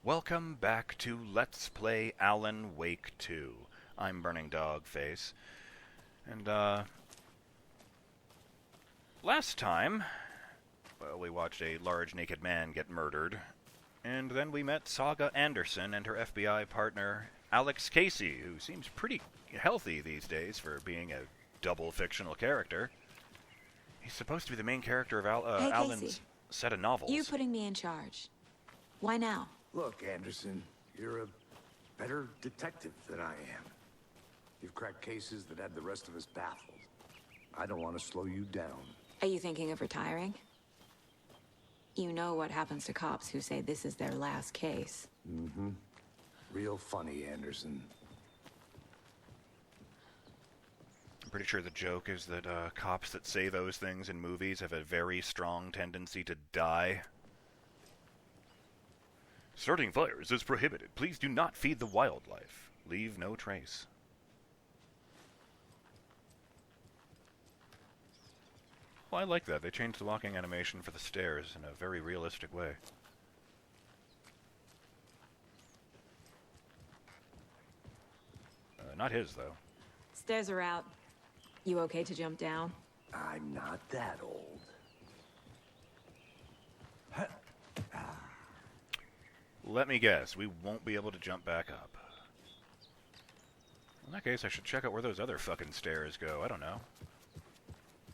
Welcome back to Let's Play Alan Wake 2. I'm BurningDogFace. And, last time, well, we watched a large naked man get murdered, and then we met Saga Anderson and her FBI partner, Alex Casey, who seems pretty healthy these days for being a double fictional character. He's supposed to be the main character of Hey, Alan's Casey. set of novels. You putting me in charge. Why now? Look, Anderson, you're a better detective than I am. You've cracked cases that had the rest of us baffled. I don't want to slow you down. Are you thinking of retiring? You know what happens to cops who say this is their last case. Mm-hmm. Real funny, Anderson. I'm pretty sure the joke is that cops that say those things in movies have a very strong tendency to die. Starting fires is prohibited. Please do not feed the wildlife. Leave no trace. Well, I like that. They changed the walking animation for the stairs in a very realistic way. Not his, though. Stairs are out. You okay to jump down? I'm not that old. Let me guess, we won't be able to jump back up. In that case, I should check out where those other fucking stairs go. I don't know.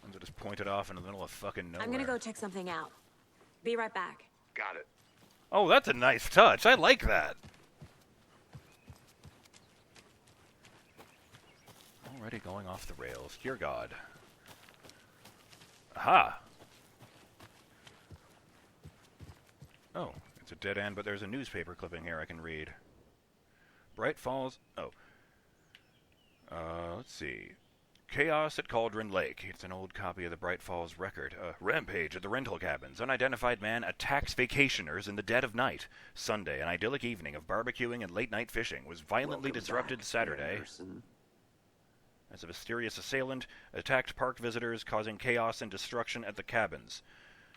Ones that just pointed off into the middle of fucking nowhere. I'm gonna go check something out. Be right back. Got it. Oh, that's a nice touch. I like that. Already going off the rails. Dear God. Aha! Oh, it's a dead end, but there's a newspaper clipping here I can read. Bright Falls... Oh. Let's see. Chaos at Cauldron Lake. It's an old copy of the Bright Falls Record. Rampage at the rental cabins. Unidentified man attacks vacationers in the dead of night. Sunday, an idyllic evening of barbecuing and late-night fishing was violently disrupted Saturday as a mysterious assailant attacked park visitors, causing chaos and destruction at the cabins.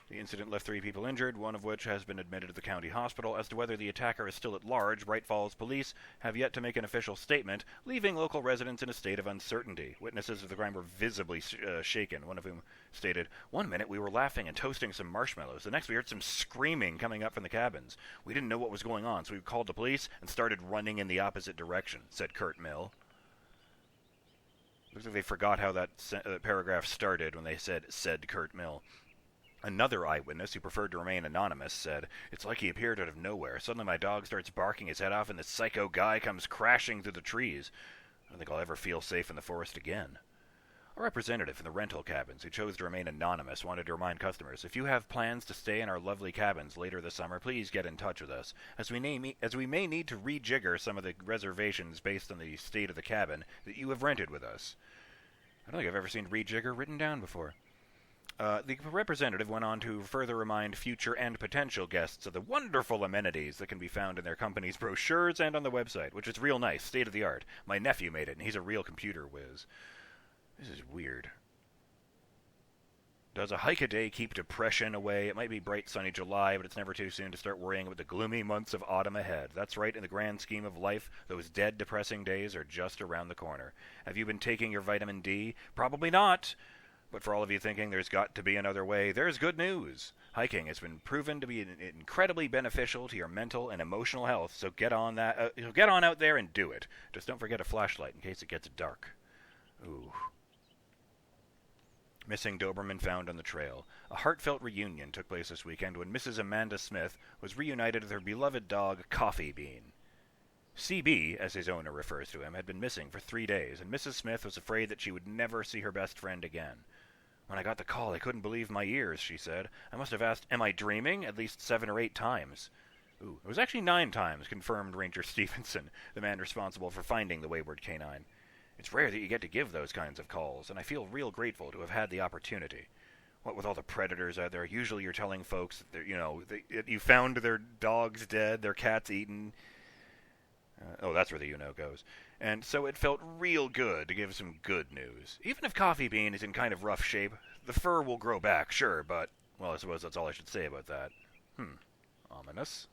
The incident left 3 people injured, one of which has been admitted to the county hospital. As to whether the attacker is still at large, Bright Falls police have yet to make an official statement, leaving local residents in a state of uncertainty. Witnesses of the crime were visibly shaken, one of whom stated, "One minute we were laughing and toasting some marshmallows. The next we heard some screaming coming up from the cabins. We didn't know what was going on, so we called the police and started running in the opposite direction," said Kurt Mill. Looks like they forgot how that paragraph started when they said Kurt Mill. Another eyewitness, who preferred to remain anonymous, said, "It's like he appeared out of nowhere. Suddenly my dog starts barking his head off and this psycho guy comes crashing through the trees. I don't think I'll ever feel safe in the forest again." A representative from the rental cabins, who chose to remain anonymous, wanted to remind customers, "If you have plans to stay in our lovely cabins later this summer, please get in touch with us, as we may need to rejigger some of the reservations based on the state of the cabin that you have rented with us." I don't think I've ever seen rejigger written down before. The representative went on to further remind future and potential guests of the wonderful amenities that can be found in their company's brochures and on the website, which is real nice, state-of-the-art. My nephew made it, and he's a real computer whiz. This is weird. Does a hike a day keep depression away? It might be bright, sunny July, but it's never too soon to start worrying about the gloomy months of autumn ahead. That's right, in the grand scheme of life, those dead, depressing days are just around the corner. Have you been taking your vitamin D? Probably not. But for all of you thinking there's got to be another way, there's good news. Hiking has been proven to be incredibly beneficial to your mental and emotional health, so get on out there and do it. Just don't forget a flashlight in case it gets dark. Ooh. Missing Doberman found on the trail. A heartfelt reunion took place this weekend when Mrs. Amanda Smith was reunited with her beloved dog, Coffee Bean. CB, as his owner refers to him, had been missing for 3 days, and Mrs. Smith was afraid that she would never see her best friend again. "When I got the call, I couldn't believe my ears," she said. "I must have asked, 'Am I dreaming?' at least 7 or 8 times. Ooh, it was actually 9 times, confirmed Ranger Stevenson, the man responsible for finding the wayward canine. "It's rare that you get to give those kinds of calls, and I feel real grateful to have had the opportunity. What with all the predators out there, usually you're telling folks that you found their dogs dead, their cats eaten." That's where the goes. And so it felt real good to give some good news. Even if Coffee Bean is in kind of rough shape, the fur will grow back, sure, but, well, I suppose that's all I should say about that. Ominous.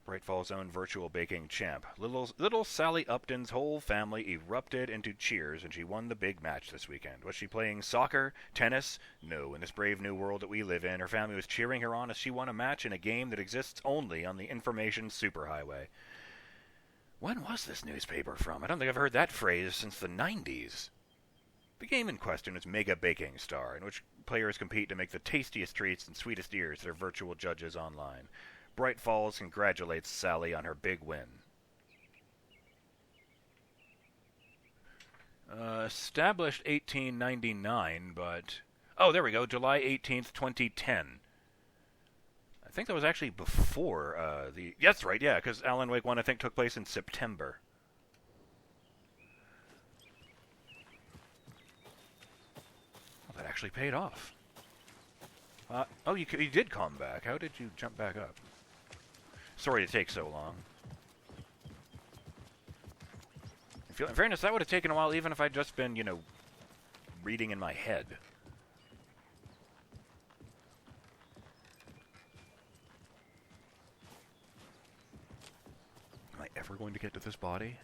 Brightfall's own virtual baking champ. Little Sally Upton's whole family erupted into cheers, and she won the big match this weekend. Was she playing soccer? Tennis? No. In this brave new world that we live in, her family was cheering her on as she won a match in a game that exists only on the information superhighway. When was this newspaper from? I don't think I've heard that phrase since the 90s. The game in question is Mega Baking Star, in which players compete to make the tastiest treats and sweetest ears to their virtual judges online. Bright Falls congratulates Sally on her big win. Established 1899, but... Oh, there we go, July 18th, 2010. I think that was actually before the... Yes, that's right, yeah, because Alan Wake 1, I think, took place in September. Well, that actually paid off. Oh, you did come back. How did you jump back up? Sorry to take so long. In fairness, that would have taken a while even if I'd just been, reading in my head. Am I ever going to get to this body?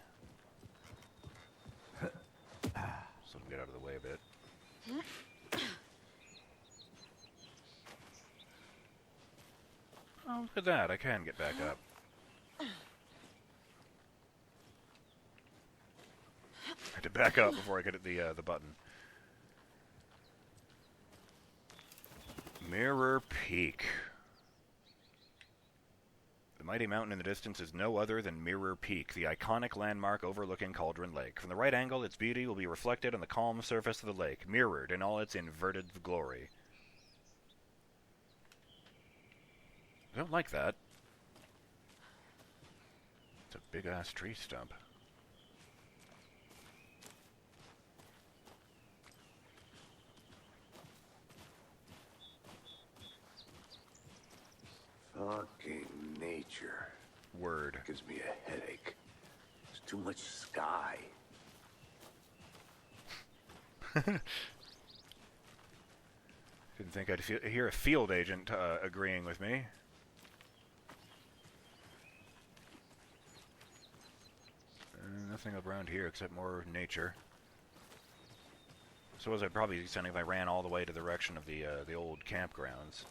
So I can get out of the way a bit. Oh, look at that. I can get back up. I had to back up before I could hit the button. Mirror Peak. The mighty mountain in the distance is no other than Mirror Peak, the iconic landmark overlooking Cauldron Lake. From the right angle, its beauty will be reflected on the calm surface of the lake, mirrored in all its inverted glory. I don't like that. It's a big-ass tree stump. Fucking nature. Word. Gives me a headache. There's too much sky. Didn't think I'd hear a field agent agreeing with me. Nothing around here except more nature. So as I'd probably be sending if I ran all the way to the direction of the old campgrounds.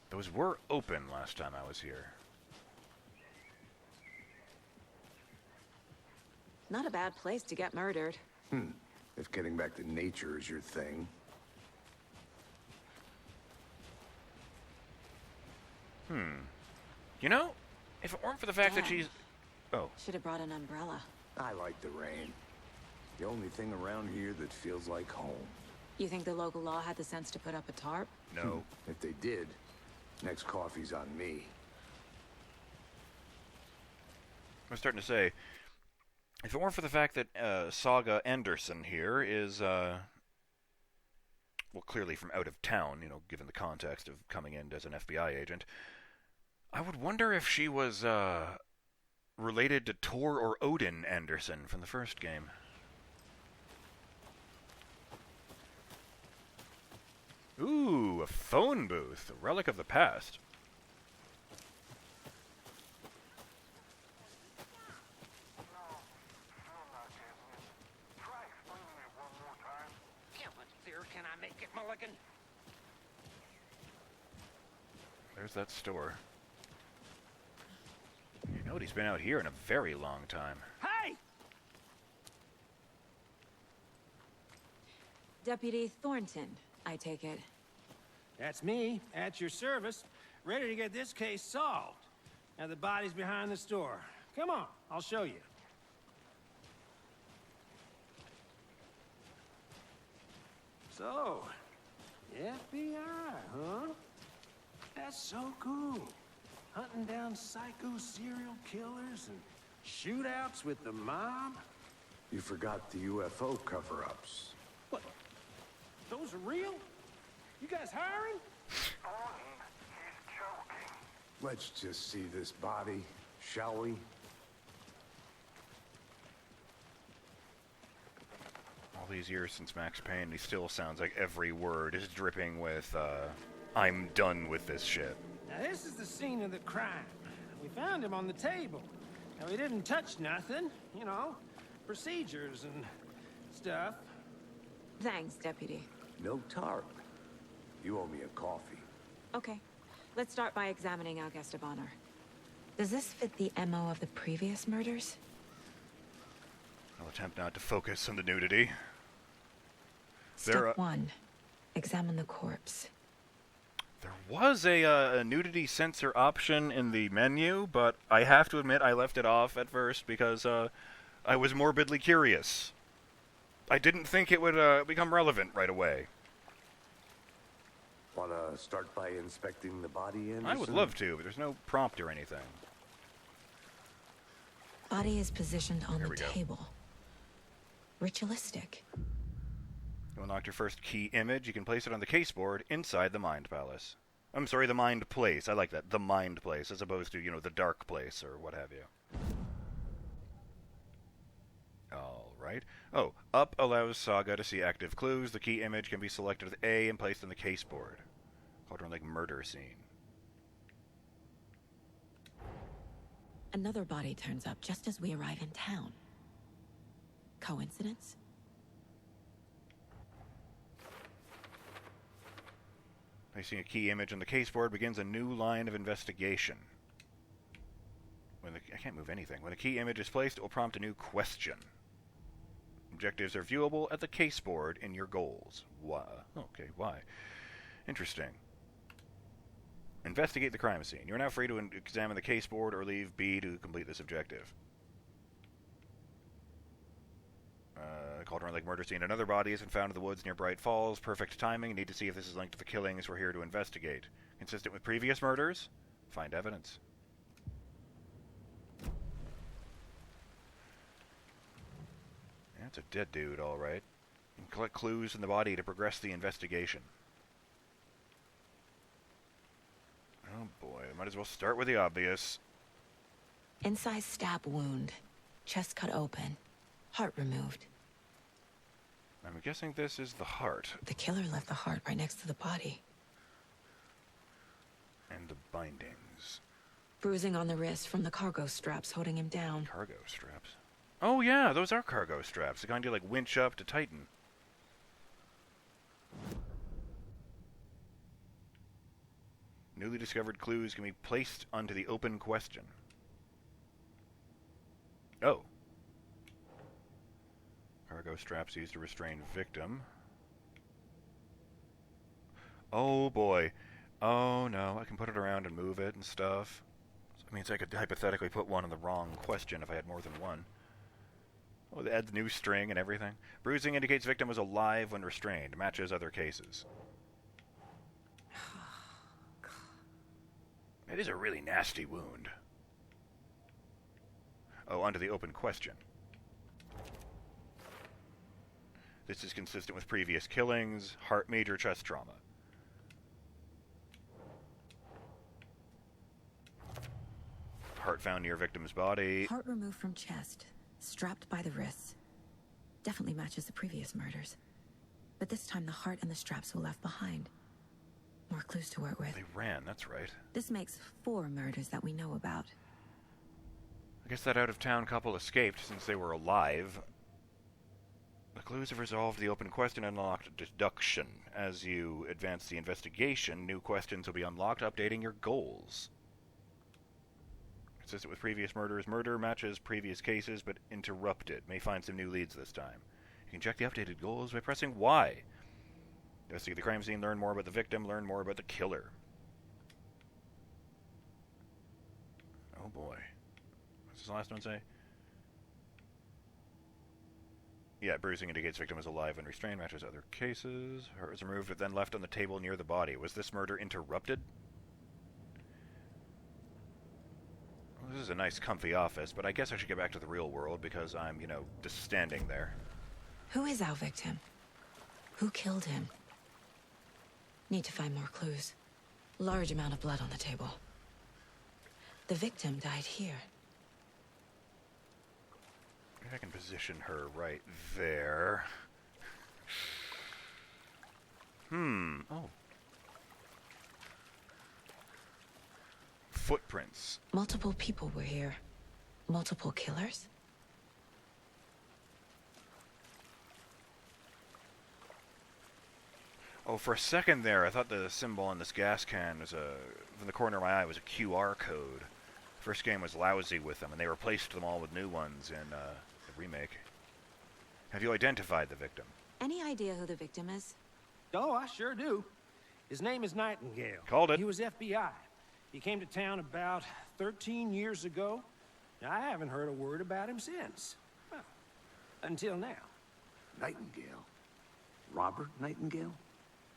Those were open last time I was here. Not a bad place to get murdered. If getting back to nature is your thing. If it weren't for the fact that she's... Oh. Should have brought an umbrella. I like the rain. The only thing around here that feels like home. You think the local law had the sense to put up a tarp? No. If they did, next coffee's on me. I was starting to say, if it weren't for the fact that Saga Anderson here is, well, clearly from out of town, given the context of coming in as an FBI agent, I would wonder if she was related to Tor or Odin Anderson from the first game. Ooh, a phone booth, a relic of the past. Can I make it, Mulligan? There's that store. He's been out here in a very long time. Hey! Deputy Thornton, I take it. That's me, at your service, ready to get this case solved. Now the body's behind the store. Come on, I'll show you. So, FBI, huh? That's so cool. Hunting down psycho serial killers and shootouts with the mob. You forgot the UFO cover-ups. What? Those are real? You guys hiring? Let's just see this body, shall we? All these years since Max Payne, he still sounds like every word is dripping with, I'm done with this shit. Now this is the scene of the crime. We found him on the table. Now, he didn't touch nothing, you know, procedures and stuff. Thanks, Deputy. No tarp. You owe me a coffee. Okay, let's start by examining our guest of honor. Does this fit the MO of the previous murders? I'll attempt not to focus on the nudity. Step 1. Examine the corpse. There was a nudity sensor option in the menu, but I have to admit I left it off at first because I was morbidly curious. I didn't think it would become relevant right away. Wanna start by inspecting the body, Anderson? I would love to, but there's no prompt or anything. Body is positioned on Here the we go. table. Ritualistic. You unlocked your first key image. You can place it on the caseboard inside the Mind Palace. I'm sorry, the Mind Place. I like that. The Mind Place, as opposed to, you know, the Dark Place or what have you. Alright. Oh, up allows Saga to see active clues. The key image can be selected with A and placed on the caseboard. Cauldron Lake murder scene. Another body turns up just as we arrive in town. Coincidence? Placing a key image on the caseboard begins a new line of investigation. I can't move anything. When a key image is placed, it will prompt a new question. Objectives are viewable at the caseboard in your goals. Why? Okay, why? Interesting. Investigate the crime scene. You are now free to examine the caseboard or leave B to complete this objective. Cauldron Lake murder scene. Another body has been found in the woods near Bright Falls. Perfect timing. Need to see if this is linked to the killings. We're here to investigate. Consistent with previous murders? Find evidence. That's a dead dude, all right. And collect clues in the body to progress the investigation. Oh boy, might as well start with the obvious. Incised stab wound. Chest cut open. Heart removed. I'm guessing this is the heart. The killer left the heart right next to the body. And the bindings. Bruising on the wrist from the cargo straps holding him down. Cargo straps? Oh yeah, those are cargo straps. The kind you like winch up to tighten. Newly discovered clues can be placed onto the open question. Oh. Cargo straps used to restrain victim. Oh boy. Oh no, I can put it around and move it and stuff. That means I could hypothetically put one in the wrong question if I had more than one. Oh, they add the new string and everything. Bruising indicates victim was alive when restrained. Matches other cases. It is a really nasty wound. Oh, onto the open question. This is consistent with previous killings. Heart, major chest trauma. Heart found near victim's body. Heart removed from chest. Strapped by the wrists. Definitely matches the previous murders. But this time the heart and the straps were left behind. More clues to work with. They ran, that's right. This makes 4 murders that we know about. I guess that out-of-town couple escaped since they were alive. The clues have resolved the open question and unlocked deduction. As you advance the investigation, new questions will be unlocked, updating your goals. Consistent with previous murders, murder matches previous cases, but interrupted. May find some new leads this time. You can check the updated goals by pressing Y. Investigate the crime scene, learn more about the victim, learn more about the killer. Oh boy. What's this last one say? Yeah, bruising indicates victim was alive when restrained, matches other cases. Heart was removed but then left on the table near the body. Was this murder interrupted? Well, this is a nice comfy office, but I guess I should get back to the real world because I'm, you know, just standing there. Who is our victim? Who killed him? Need to find more clues. Large amount of blood on the table. The victim died here. Maybe I can position her right there. Oh. footprints. Multiple people were here. Multiple killers? Oh, for a second there, I thought the symbol on this gas can was from the corner of my eye was a QR code. First game was lousy with them, and they replaced them all with new ones in the remake. Have you identified the victim? Any idea who the victim is? Oh, I sure do. His name is Nightingale. Called it. He was FBI. He came to town about 13 years ago. I haven't heard a word about him since. Well, until now. Nightingale? Robert Nightingale?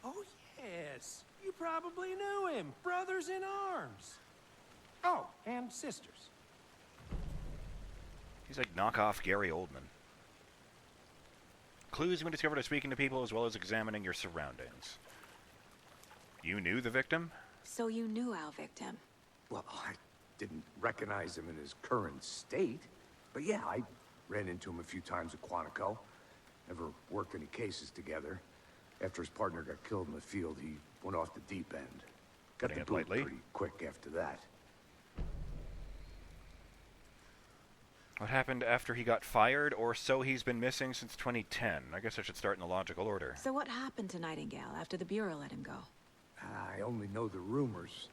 Oh, yes. You probably knew him. Brothers in arms. Oh, and sisters. He's like knockoff Gary Oldman. Clues we discovered are speaking to people as well as examining your surroundings. You knew the victim? So you knew our victim. Well, I didn't recognize him in his current state. But yeah, I ran into him a few times at Quantico. Never worked any cases together. After his partner got killed in the field, he went off the deep end. Got the boot pretty quick after that. What happened after he got fired, or so he's been missing since 2010? I guess I should start in the logical order. So what happened to Nightingale after the Bureau let him go? I only know the rumors.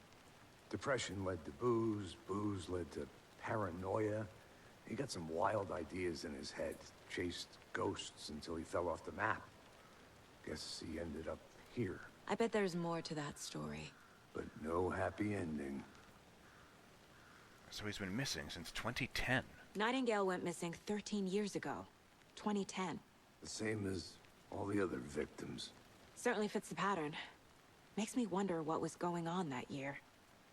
Depression led to booze, booze led to paranoia. He got some wild ideas in his head, chased ghosts until he fell off the map. Guess he ended up here. I bet there's more to that story. But no happy ending. So he's been missing since 2010. Nightingale went missing 13 years ago. 2010. The same as all the other victims. Certainly fits the pattern. Makes me wonder what was going on that year.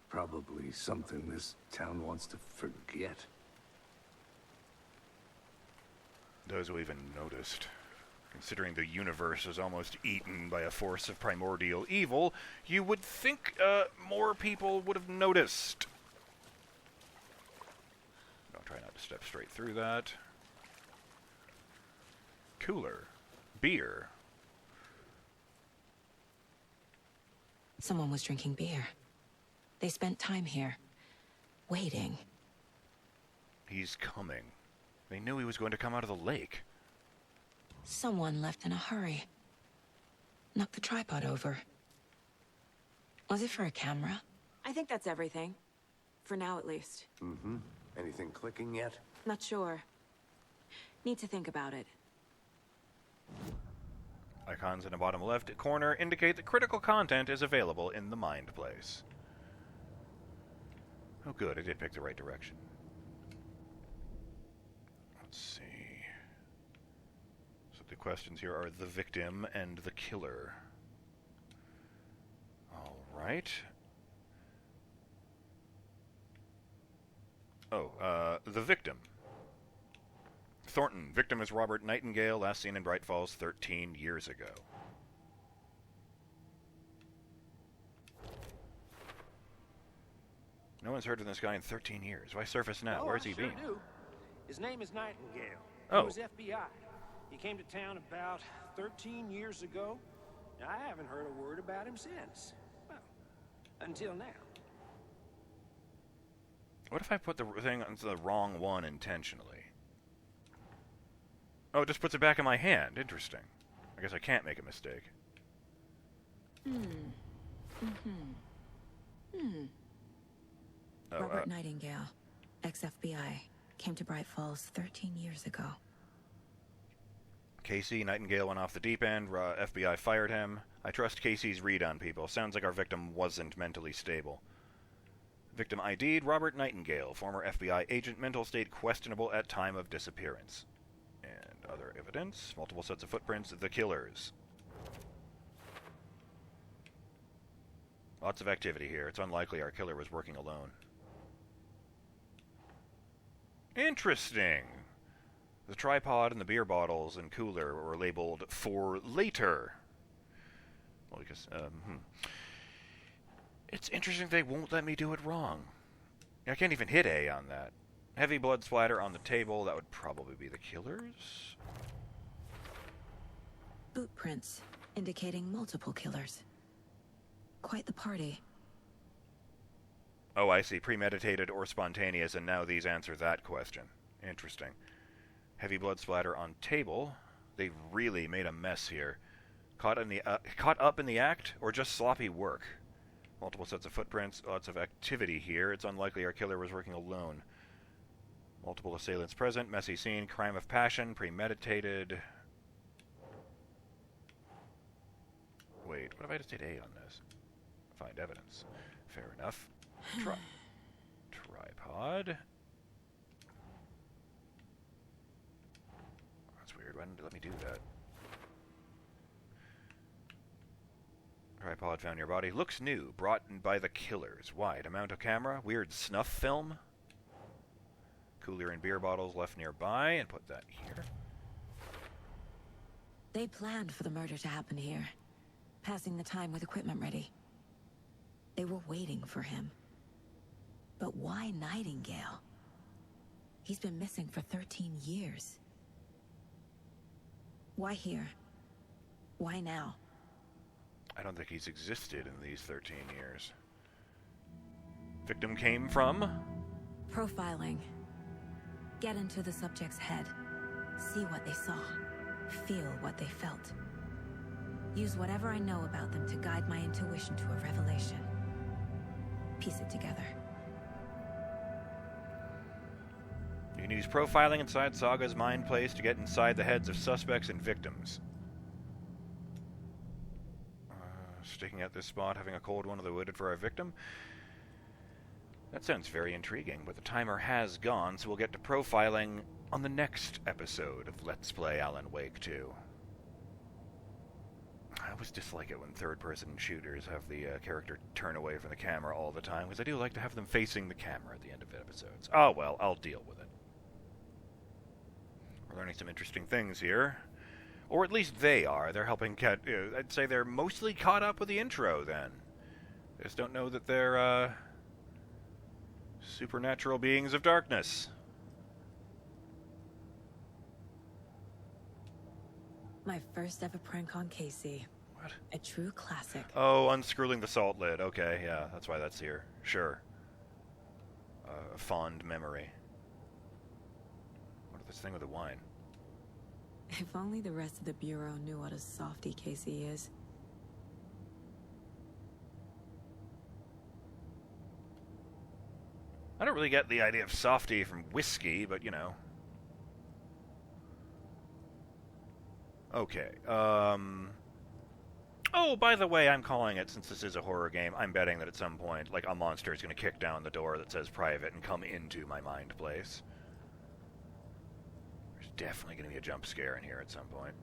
Probably something this town wants to forget. Those who even noticed. Considering the universe is almost eaten by a force of primordial evil, you would think more people would have noticed. I'll try not to step straight through that. Cooler. Beer. Someone was drinking beer. They spent time here, waiting. He's coming. They knew he was going to come out of the lake. Someone left in a hurry. Knocked the tripod over. Was it for a camera? I think that's everything. For now, at least. Mm-hmm. Anything clicking yet? Not sure. Need to think about it. Icons in the bottom left corner indicate that critical content is available in the Mind Place. Oh good, I did pick the right direction. Let's see. So the questions here are the victim and the killer. Alright. The victim. Thornton. Victim is Robert Nightingale, last seen in Bright Falls 13 years ago. No one's heard of this guy in 13 years. Why surface now? Where's he been? Do. His name is Nightingale. Oh. He was FBI. He came to town about 13 years ago. I haven't heard a word about him since. Well, until now. What if I put the thing onto the wrong one intentionally? Oh, it just puts it back in my hand. Interesting. I guess I can't make a mistake. Robert Nightingale, ex-FBI, came to Bright Falls 13 years ago. Casey, Nightingale went off the deep end. FBI fired him. I trust Casey's read on people. Sounds like our victim wasn't mentally stable. Victim ID'd Robert Nightingale, former FBI agent, mental state questionable at time of disappearance. And other evidence, multiple sets of footprints, the killers. Lots of activity here. It's unlikely our killer was working alone. Interesting. The tripod and the beer bottles and cooler were labeled for later. Well, because, It's interesting they won't let me do it wrong. I can't even hit A on that. Heavy blood splatter on the table. That would probably be the killers. Boot prints, indicating multiple killers. Quite the party. Oh, I see. Premeditated or spontaneous, and now these answer that question. Interesting. Heavy blood splatter on table. They've really made a mess here. Caught up in the act, or just sloppy work? Multiple sets of footprints, lots of activity here. It's unlikely our killer was working alone. Multiple assailants present, messy scene, crime of passion, premeditated. Wait, what if I just did A on this? Find evidence. Fair enough. Tripod. That's weird. Why didn't it let me do that? Tripod found near body. Looks new. Brought in by the killers. Why? To mount a camera? Weird snuff film? Cooler and beer bottles left nearby. And put that here. They planned for the murder to happen here. Passing the time with equipment ready. They were waiting for him. But why Nightingale? He's been missing for 13 years. Why here? Why now? I don't think he's existed in these 13 years. Victim came from? Profiling. Get into the subject's head. See what they saw. Feel what they felt. Use whatever I know about them to guide my intuition to a revelation. Piece it together. You can use profiling inside Saga's mind place to get inside the heads of suspects and victims. Sticking at this spot, having a cold one of the wooded for our victim? That sounds very intriguing, but the timer has gone, so we'll get to profiling on the next episode of Let's Play Alan Wake 2. I always dislike it when third-person shooters have the character turn away from the camera all the time, because I do like to have them facing the camera at the end of episodes. Oh well, I'll deal with it. We're learning some interesting things here. Or at least they are. They're helping I'd say they're mostly caught up with the intro, then. They just don't know that they're, supernatural beings of darkness. My first ever prank on Casey. What? A true classic. Oh, unscrewing the salt lid. Okay, yeah, that's why that's here. Sure. A fond memory. What is this thing with the wine? If only the rest of the Bureau knew what a softie Casey is. I don't really get the idea of softie from whiskey, but you know. Okay, oh, by the way, I'm calling it, since this is a horror game, I'm betting that at some point, like, a monster is going to kick down the door that says private and come into my mind place. There's definitely going to be a jump scare in here at some point.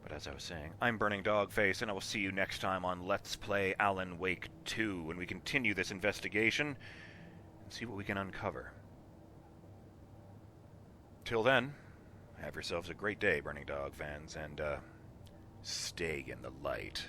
But as I was saying, I'm BurningDogFace, and I will see you next time on Let's Play Alan Wake 2, when we continue this investigation and see what we can uncover. Till then, have yourselves a great day, Burning Dog fans, and stay in the light.